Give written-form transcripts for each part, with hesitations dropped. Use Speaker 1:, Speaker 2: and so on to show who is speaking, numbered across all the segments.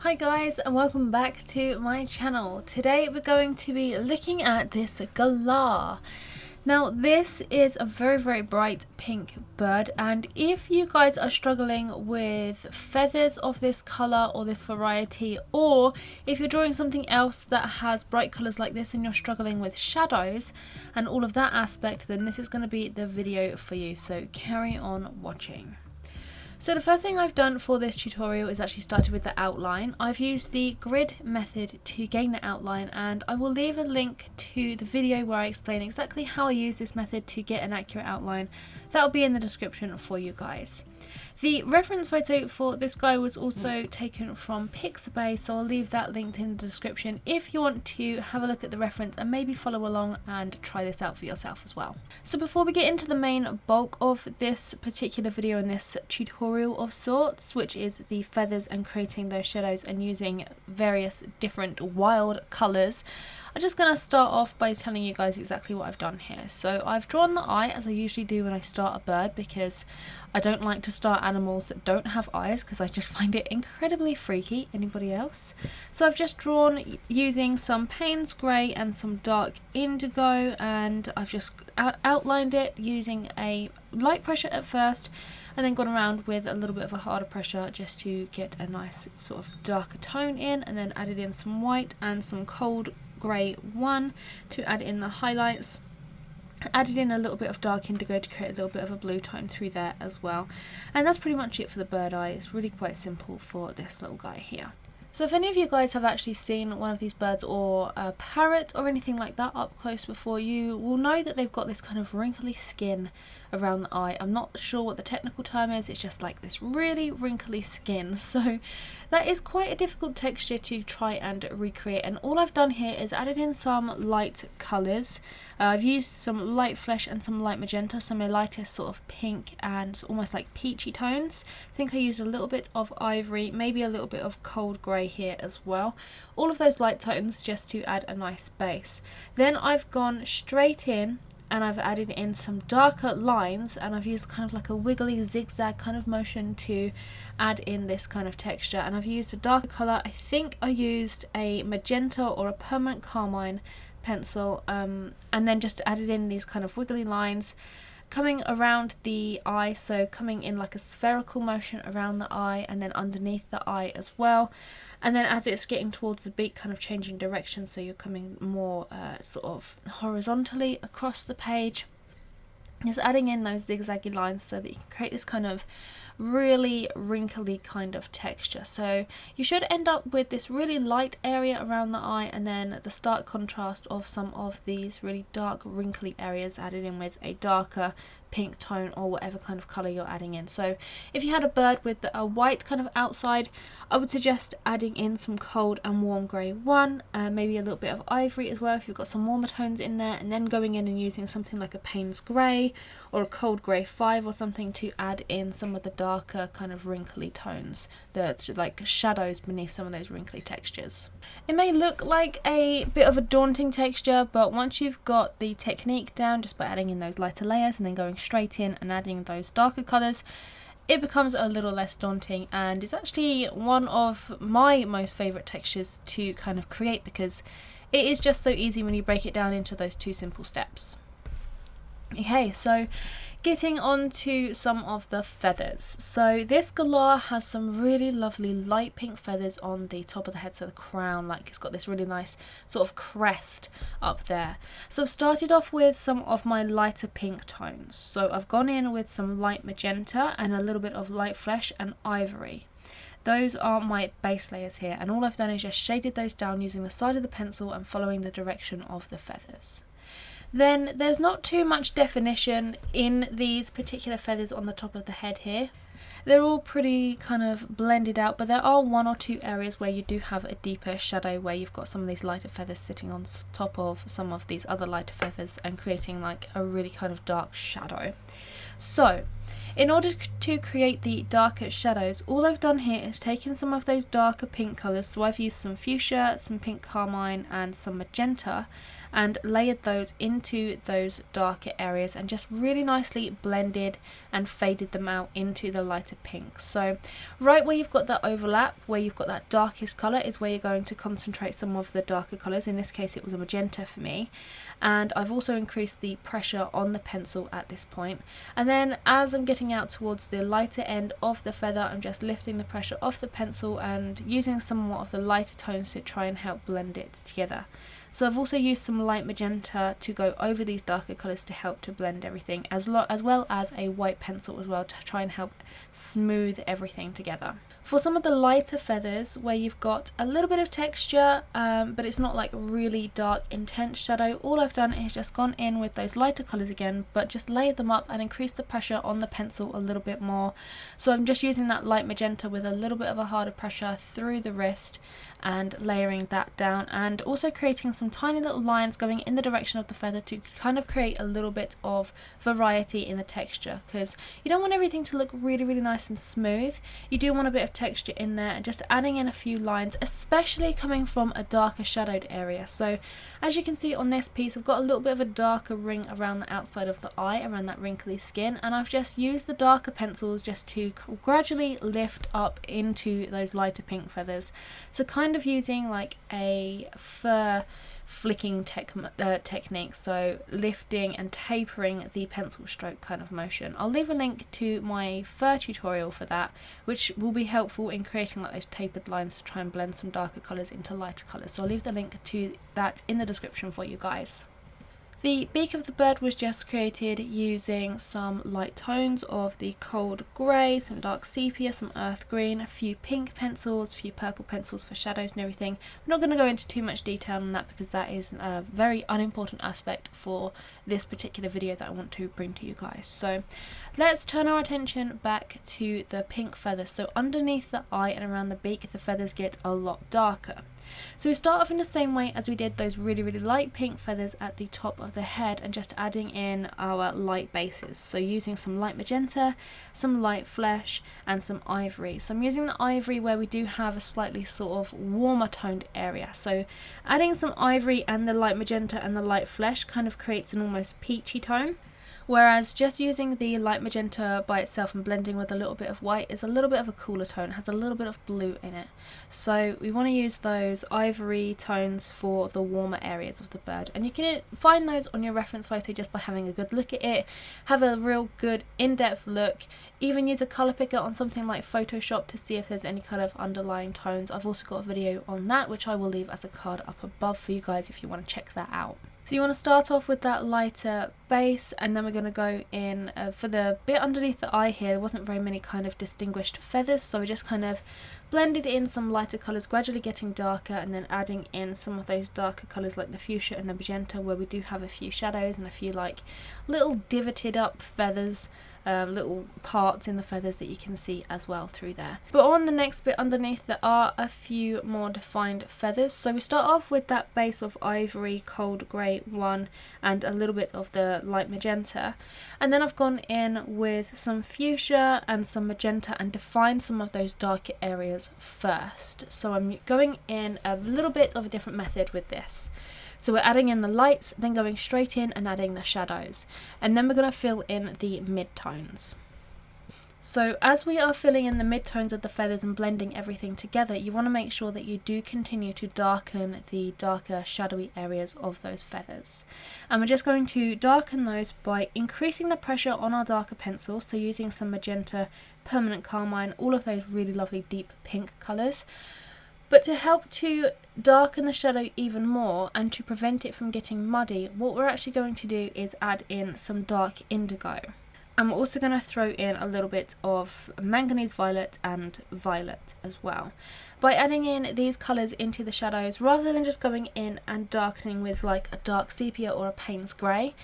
Speaker 1: Hi guys, and welcome back to my channel. Today we're going to be looking at this galah. Now this is a very bright pink bird, and if you guys are struggling with feathers of this colour or this variety, or if you're drawing something else that has bright colours like this and you're struggling with shadows and all of that aspect, then this is going to be the video for you, so carry on watching. So the first thing I've done for this tutorial is actually started with the outline. I've used the grid method to gain the outline, and I will leave a link to the video where I explain exactly how I use this method to get an accurate outline. That'll be in the description for you guys. The reference photo for this guy was also taken from Pixabay, so I'll leave that linked in the description if you want to have a look at the reference and maybe follow along and try this out for yourself as well. So before we get into the main bulk of this particular video and this tutorial of sorts, which is the feathers and creating those shadows and using various different wild colours, I'm just going to start off by telling you guys exactly what I've done here. So I've drawn the eye as I usually do when I start a bird, because I don't like to start animals that don't have eyes because I just find it incredibly freaky. Anybody else? So I've just drawn using some Payne's grey and some dark indigo, and I've just outlined it using a light pressure at first and then gone around with a little bit of a harder pressure just to get a nice sort of darker tone in, and then added in some white and some cold grey 1 to add in the highlights. Added in a little bit of dark indigo to create a little bit of a blue tone through there as well. And that's pretty much it for the bird eye. It's really quite simple for this little guy here. So if any of you guys have actually seen one of these birds or a parrot or anything like that up close before, you will know that they've got this kind of wrinkly skin around the eye. I'm not sure what the technical term is, it's just like this really wrinkly skin. So that is quite a difficult texture to try and recreate, and all I've done here is added in some light colours. I've used some light flesh and some light magenta, so my lightest sort of pink and almost like peachy tones. I think I used a little bit of ivory, maybe a little bit of cold grey here as well. All of those light tones just to add a nice base. Then I've gone straight in and I've added in some darker lines, and I've used kind of like a wiggly zigzag kind of motion to add in this kind of texture. And I've used a darker colour. I think I used a magenta or a permanent carmine pencil, and then just added in these kind of wiggly lines coming around the eye, so coming in like a spherical motion around the eye and then underneath the eye as well. And then as it's getting towards the beak, kind of changing direction, so you're coming more sort of horizontally across the page. Just adding in those zigzaggy lines so that you can create this kind of really wrinkly kind of texture. So you should end up with this really light area around the eye, and then the stark contrast of some of these really dark wrinkly areas added in with a darker pink tone or whatever kind of colour you're adding in. So if you had a bird with a white kind of outside, I would suggest adding in some cold and warm grey 1, maybe a little bit of ivory as well if you've got some warmer tones in there, and then going in and using something like a Payne's grey or a cold grey 5 or something to add in some of the darker kind of wrinkly tones that's like shadows beneath some of those wrinkly textures. It may look like a bit of a daunting texture, but once you've got the technique down just by adding in those lighter layers and then going straight in and adding those darker colours, it becomes a little less daunting, and it's actually one of my most favourite textures to kind of create because it is just so easy when you break it down into those two simple steps. Okay, so getting on to some of the feathers. So this galah has some really lovely light pink feathers on the top of the head, so the crown, like it's got this really nice sort of crest up there. So I've started off with some of my lighter pink tones. So I've gone in with some light magenta and a little bit of light flesh and ivory. Those are my base layers here, and all I've done is just shaded those down using the side of the pencil and following the direction of the feathers. Then there's not too much definition in these particular feathers on the top of the head here. They're all pretty kind of blended out, but there are one or two areas where you do have a deeper shadow, where you've got some of these lighter feathers sitting on top of some of these other lighter feathers and creating like a really kind of dark shadow. So in order to create the darker shadows, all I've done here is taken some of those darker pink colours. So I've used some fuchsia, some pink carmine and some magenta, and layered those into those darker areas and just really nicely blended and faded them out into the lighter pink. So right where you've got that overlap, where you've got that darkest colour, is where you're going to concentrate some of the darker colours. In this case it was a magenta for me, and I've also increased the pressure on the pencil at this point. And then as I'm getting out towards the lighter end of the feather, I'm just lifting the pressure off the pencil and using somewhat of the lighter tones to try and help blend it together. So I've also used some light magenta to go over these darker colours to help to blend everything, as well as a white pencil as well to try and help smooth everything together. For some of the lighter feathers where you've got a little bit of texture but it's not like really dark intense shadow, all I've done is just gone in with those lighter colours again, but just layered them up and increased the pressure on the pencil a little bit more. So I'm just using that light magenta with a little bit of a harder pressure through the wrist and layering that down, and also creating some tiny little lines going in the direction of the feather to kind of create a little bit of variety in the texture, because you don't want everything to look really nice and smooth. You do want a bit of texture in there, and just adding in a few lines, especially coming from a darker shadowed area. So as you can see on this piece, I've got a little bit of a darker ring around the outside of the eye, around that wrinkly skin, and I've just used the darker pencils just to gradually lift up into those lighter pink feathers. So kind of using like a fur flicking technique, so lifting and tapering the pencil stroke kind of motion. I'll leave a link to my fur tutorial for that, which will be helpful in creating like those tapered lines to try and blend some darker colours into lighter colours. So I'll leave the link to that in the description for you guys. The beak of the bird was just created using some light tones of the cold grey, some dark sepia, some earth green, a few pink pencils, a few purple pencils for shadows and everything. I'm not going to go into too much detail on that because that is a very unimportant aspect for this particular video that I want to bring to you guys. So let's turn our attention back to the pink feathers. So underneath the eye and around the beak, the feathers get a lot darker. So we start off in the same way as we did those really light pink feathers at the top of the head, and just adding in our light bases. So using some light magenta, some light flesh and some ivory. So I'm using the ivory where we do have a slightly sort of warmer toned area. So adding some ivory and the light magenta and the light flesh kind of creates an almost peachy tone. Whereas just using the light magenta by itself and blending with a little bit of white is a little bit of a cooler tone, it has a little bit of blue in it. So we want to use those ivory tones for the warmer areas of the bird. And you can find those on your reference photo just by having a good look at it, have a real good in-depth look, even use a colour picker on something like Photoshop to see if there's any kind of underlying tones. I've also got a video on that which I will leave as a card up above for you guys if you want to check that out. So you want to start off with that lighter base, and then we're going to go in for the bit underneath the eye here. There wasn't very many kind of distinguished feathers, so we just kind of blended in some lighter colours, gradually getting darker, and then adding in some of those darker colours like the fuchsia and the magenta, where we do have a few shadows and a few like little divoted up feathers, little parts in the feathers that you can see as well through there. But on the next bit underneath there are a few more defined feathers. So we start off with that base of ivory, cold grey one, and a little bit of the light magenta, and then I've gone in with some fuchsia and some magenta and defined some of those darker areas first. So I'm going in a little bit of a different method with this. So we're adding in the lights, then going straight in and adding the shadows, and then we're going to fill in the mid-tones. So as we are filling in the mid-tones of the feathers and blending everything together, you want to make sure that you do continue to darken the darker shadowy areas of those feathers. And we're just going to darken those by increasing the pressure on our darker pencils, so using some magenta, permanent carmine, all of those really lovely deep pink colours. But to help to darken the shadow even more and to prevent it from getting muddy, what we're actually going to do is add in some dark indigo. And we're also going to throw in a little bit of manganese violet and violet as well. By adding in these colours into the shadows, rather than just going in and darkening with like a dark sepia or a Payne's grey,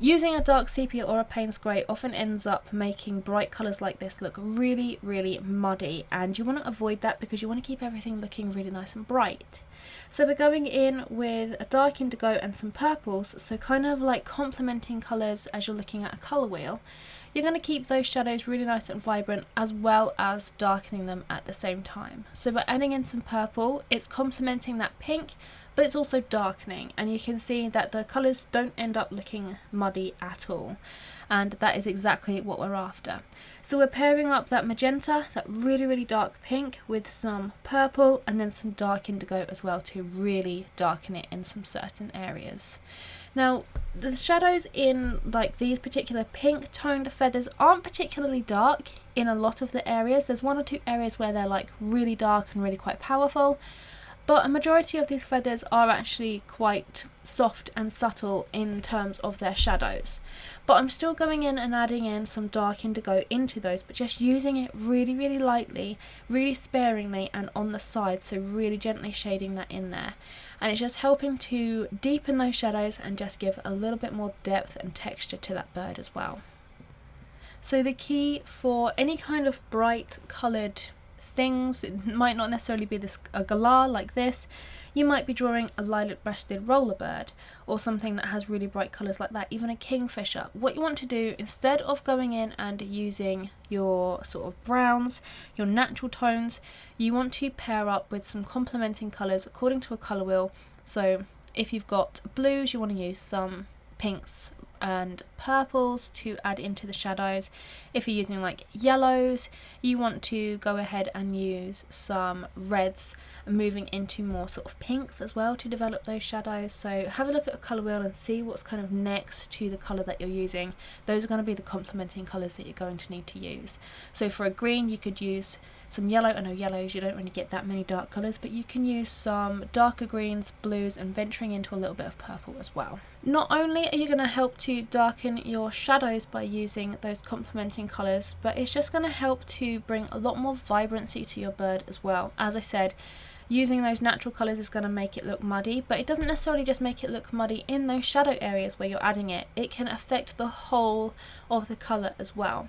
Speaker 1: using a dark sepia or a Payne's grey often ends up making bright colours like this look really muddy, and you want to avoid that because you want to keep everything looking really nice and bright. So we're going in with a dark indigo and some purples, so kind of like complementing colours as you're looking at a colour wheel. you're going to keep those shadows really nice and vibrant, as well as darkening them at the same time. So by adding in some purple, it's complementing that pink, but it's also darkening, and you can see that the colours don't end up looking muddy at all, and that is exactly what we're after. So we're pairing up that magenta, that really dark pink, with some purple and then some dark indigo as well to really darken it in some certain areas. Now the shadows in like these particular pink toned feathers aren't particularly dark in a lot of the areas. There's one or two areas where they're like really dark and really quite powerful, but a majority of these feathers are actually quite soft and subtle in terms of their shadows. But I'm still going in and adding in some dark indigo into those, but just using it really lightly, really sparingly, and on the side, so really gently shading that in there. And it's just helping to deepen those shadows and just give a little bit more depth and texture to that bird as well. So the key for any kind of bright coloured things, it might not necessarily be a galah like this. You might be drawing a lilac-breasted roller bird or something that has really bright colours like that, even a kingfisher. What you want to do, instead of going in and using your sort of browns, your natural tones, you want to pair up with some complementing colours according to a colour wheel. So if you've got blues, you want to use some pinks and purples to add into the shadows. If you're using like yellows, you want to go ahead and use some reds, moving into more sort of pinks as well to develop those shadows. So have a look at a colour wheel and see what's kind of next to the colour that you're using. Those are going to be the complementing colours that you're going to need to use. So for a green, you could use some yellow. I know yellows, you don't really get that many dark colours, but you can use some darker greens, blues, and venturing into a little bit of purple as well. Not only are you going to help to darken your shadows by using those complementing colours, but it's just going to help to bring a lot more vibrancy to your bird as well. As I said, using those natural colours is going to make it look muddy, but it doesn't necessarily just make it look muddy in those shadow areas where you're adding it. It can affect the whole of the colour as well.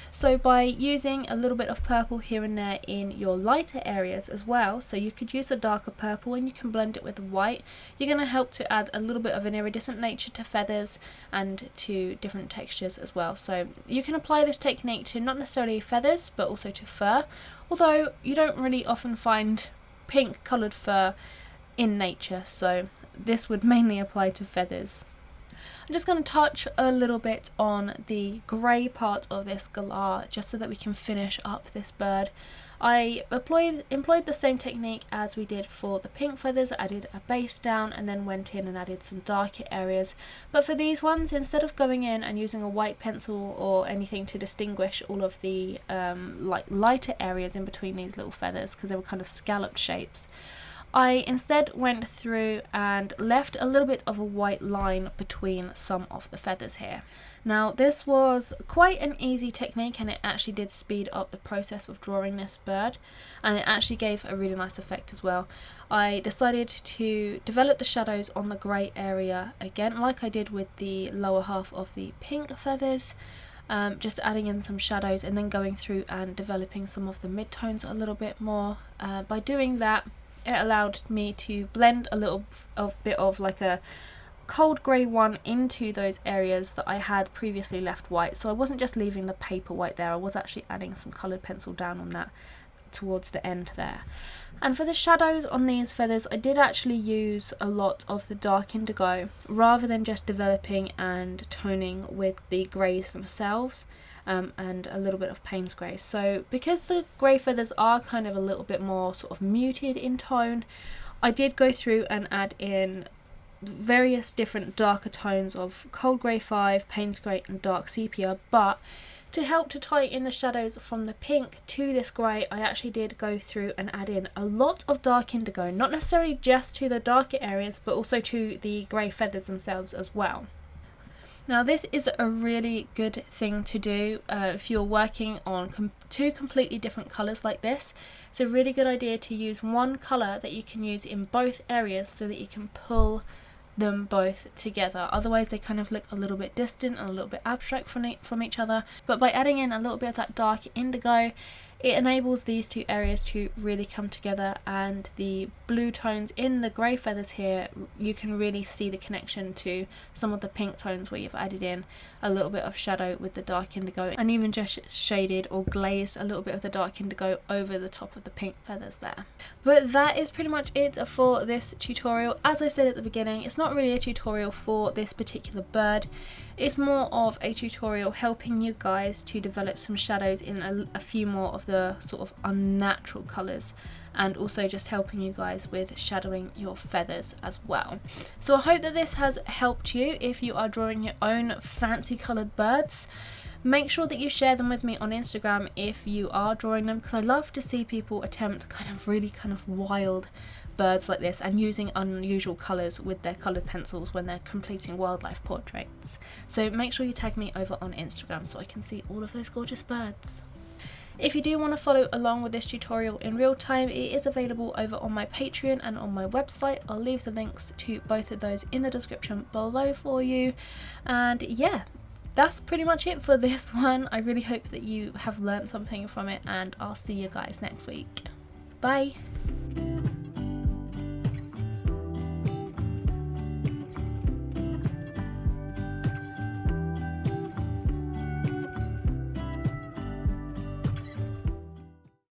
Speaker 1: So by using a little bit of purple here and there in your lighter areas as well, so you could use a darker purple and you can blend it with the white, you're going to help to add a little bit of an iridescent nature to feathers and to different textures as well. So you can apply this technique to not necessarily feathers, but also to fur, although you don't really often find pink coloured fur in nature, so this would mainly apply to feathers. I'm just going to touch a little bit on the grey part of this galah just so that we can finish up this bird. I employed the same technique as we did for the pink feathers. I added a base down and then went in and added some darker areas. But for these ones, instead of going in and using a white pencil or anything to distinguish all of the like lighter areas in between these little feathers, because they were kind of scalloped shapes, I instead went through and left a little bit of a white line between some of the feathers here. Now this was quite an easy technique, and it actually did speed up the process of drawing this bird, and it actually gave a really nice effect as well. I decided to develop the shadows on the grey area again, like I did with the lower half of the pink feathers. Just adding in some shadows and then going through and developing some of the mid-tones a little bit more. By doing that, it allowed me to blend a little bit of like a cold grey one into those areas that I had previously left white. So I wasn't just leaving the paper white there, I was actually adding some coloured pencil down on that towards the end there. And for the shadows on these feathers, I did actually use a lot of the dark indigo rather than just developing and toning with the greys themselves. And a little bit of Payne's grey. So because the grey feathers are kind of a little bit more sort of muted in tone, I did go through and add in various different darker tones of cold grey 5, Payne's grey, and dark sepia. But to help to tie in the shadows from the pink to this grey, I actually did go through and add in a lot of dark indigo, not necessarily just to the darker areas, but also to the grey feathers themselves as well. Now this is a really good thing to do if you're working on two completely different colours like this. It's a really good idea to use one colour that you can use in both areas so that you can pull them both together. Otherwise they kind of look a little bit distant and a little bit abstract from each other. But by adding in a little bit of that dark indigo, it enables these two areas to really come together, and the blue tones in the grey feathers here, you can really see the connection to some of the pink tones where you've added in a little bit of shadow with the dark indigo, and even just shaded or glazed a little bit of the dark indigo over the top of the pink feathers there. But that is pretty much it for this tutorial. As I said at the beginning, it's not really a tutorial for this particular bird. It's more of a tutorial helping you guys to develop some shadows in a few more of the sort of unnatural colours, and also just helping you guys with shadowing your feathers as well. So I hope that this has helped you if you are drawing your own fancy coloured birds. Make sure that you share them with me on Instagram if you are drawing them, because I love to see people attempt really wild birds like this and using unusual colours with their coloured pencils when they're completing wildlife portraits. So make sure you tag me over on Instagram so I can see all of those gorgeous birds. If you do want to follow along with this tutorial in real time, it is available over on my Patreon and on my website. I'll leave the links to both of those in the description below for you. And yeah, that's pretty much it for this one. I really hope that you have learned something from it, and I'll see you guys next week. Bye!